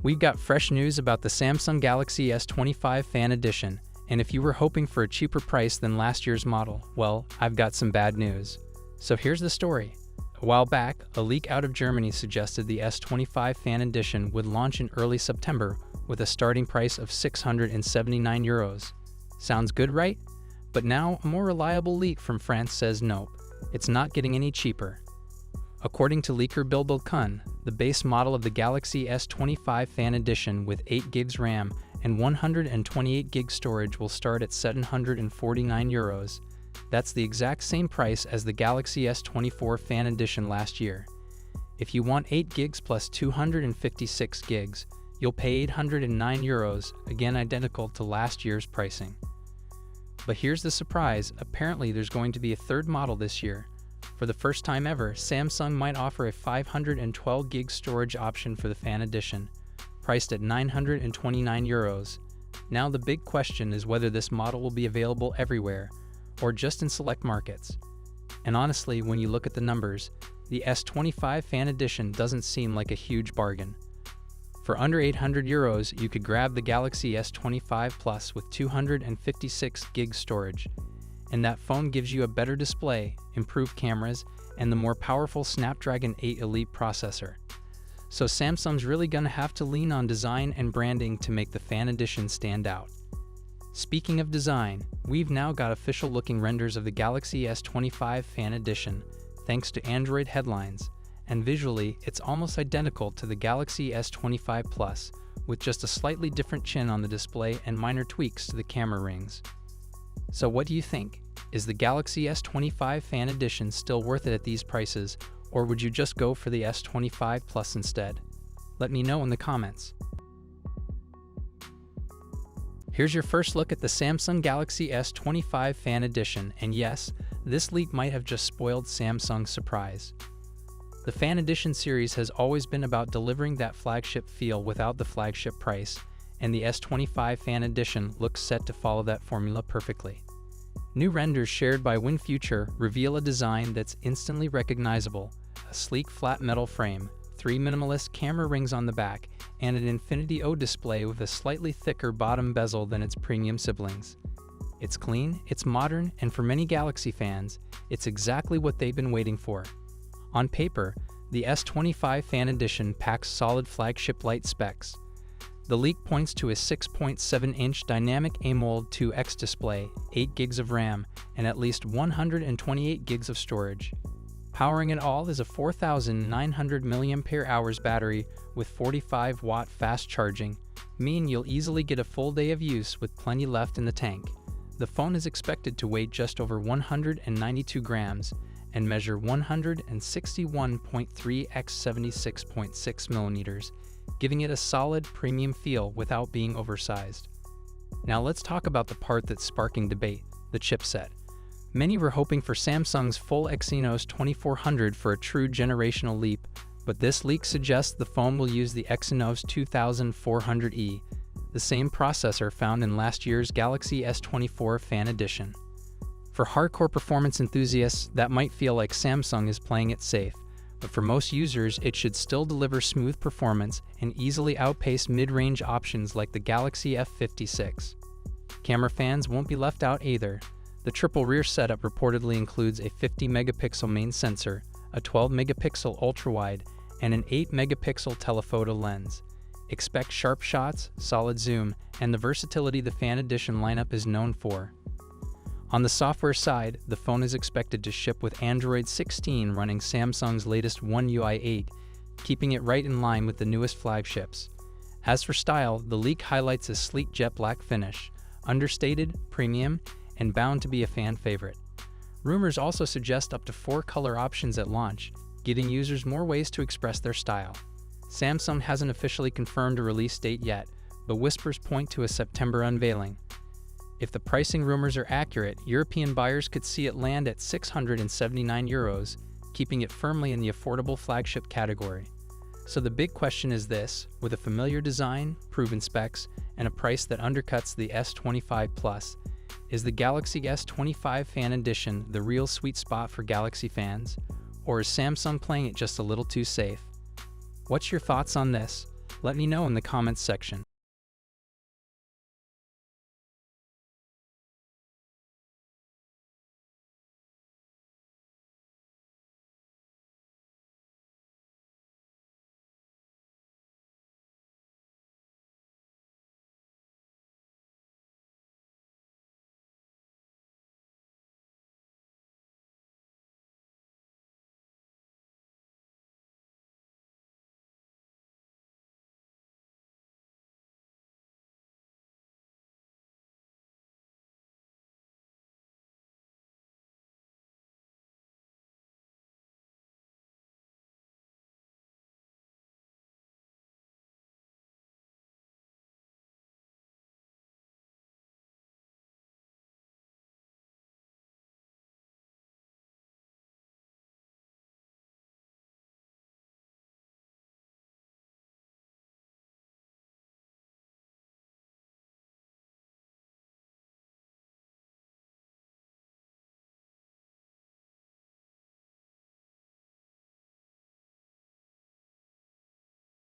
We've got fresh news about the Samsung Galaxy S25 Fan Edition, and if you were hoping for a cheaper price than last year's model, well, I've got some bad news. So here's the story. A while back, a leak out of Germany suggested the S25 Fan Edition would launch in early September with a starting price of €679. Sounds good, right? But now, a more reliable leak from France says nope, it's not getting any cheaper. According to leaker Bilbil.com, the base model of the Galaxy S25 Fan Edition with 8GB RAM and 128GB storage will start at €749. That's the exact same price as the Galaxy S24 Fan Edition last year. If you want 8GB plus 256GB, you'll pay €809, again identical to last year's pricing. But here's the surprise, apparently there's going to be a third model this year. For the first time ever, Samsung might offer a 512GB storage option for the Fan Edition, priced at €929. Now the big question is whether this model will be available everywhere, or just in select markets. And honestly, when you look at the numbers, the S25 Fan Edition doesn't seem like a huge bargain. For under €800, you could grab the Galaxy S25 Plus with 256GB storage. And that phone gives you a better display, improved cameras, and the more powerful Snapdragon 8 Elite processor. So Samsung's really gonna have to lean on design and branding to make the Fan Edition stand out. Speaking of design, we've now got official-looking renders of the Galaxy S25 Fan Edition, thanks to Android headlines, and visually, it's almost identical to the Galaxy S25 Plus, with just a slightly different chin on the display and minor tweaks to the camera rings. So what do you think? Is the Galaxy S25 Fan Edition still worth it at these prices, or would you just go for the S25 Plus instead? Let me know in the comments. Here's your first look at the Samsung Galaxy S25 Fan Edition, and yes, this leak might have just spoiled Samsung's surprise. The Fan Edition series has always been about delivering that flagship feel without the flagship price, and the S25 Fan Edition looks set to follow that formula perfectly. New renders shared by WinFuture reveal a design that's instantly recognizable: a sleek flat metal frame, 3 minimalist camera rings on the back, and an Infinity O display with a slightly thicker bottom bezel than its premium siblings. It's clean, it's modern, and for many Galaxy fans, it's exactly what they've been waiting for. On paper, the S25 Fan Edition packs solid flagship light specs. The leak points to a 6.7-inch dynamic AMOLED 2X display, 8GB of RAM, and at least 128GB of storage. Powering it all is a 4,900 mAh battery with 45-watt fast charging, meaning you'll easily get a full day of use with plenty left in the tank. The phone is expected to weigh just over 192 grams and measure 161.3 x 76.6 millimeters, giving it a solid premium feel without being oversized. Now let's talk about the part that's sparking debate: the chipset. Many were hoping for Samsung's full Exynos 2400 for a true generational leap, but this leak suggests the phone will use the Exynos 2400E, the same processor found in last year's Galaxy S24 Fan Edition. For hardcore performance enthusiasts, that might feel like Samsung is playing it safe, but for most users, it should still deliver smooth performance and easily outpace mid-range options like the Galaxy F56. Camera fans won't be left out either. The triple rear setup reportedly includes a 50-megapixel main sensor, a 12-megapixel ultrawide, and an 8-megapixel telephoto lens. Expect sharp shots, solid zoom, and the versatility the Fan Edition lineup is known for. On the software side, the phone is expected to ship with Android 16 running Samsung's latest One UI 8, keeping it right in line with the newest flagships. As for style, the leak highlights a sleek jet black finish, understated, premium, and bound to be a fan favorite. Rumors also suggest up to 4 color options at launch, giving users more ways to express their style. Samsung hasn't officially confirmed a release date yet, but whispers point to a September unveiling. If the pricing rumors are accurate, European buyers could see it land at €679, keeping it firmly in the affordable flagship category. So the big question is this: with a familiar design, proven specs, and a price that undercuts the S25 Plus, is the Galaxy S25 Fan Edition the real sweet spot for Galaxy fans? Or is Samsung playing it just a little too safe? What's your thoughts on this? Let me know in the comments section.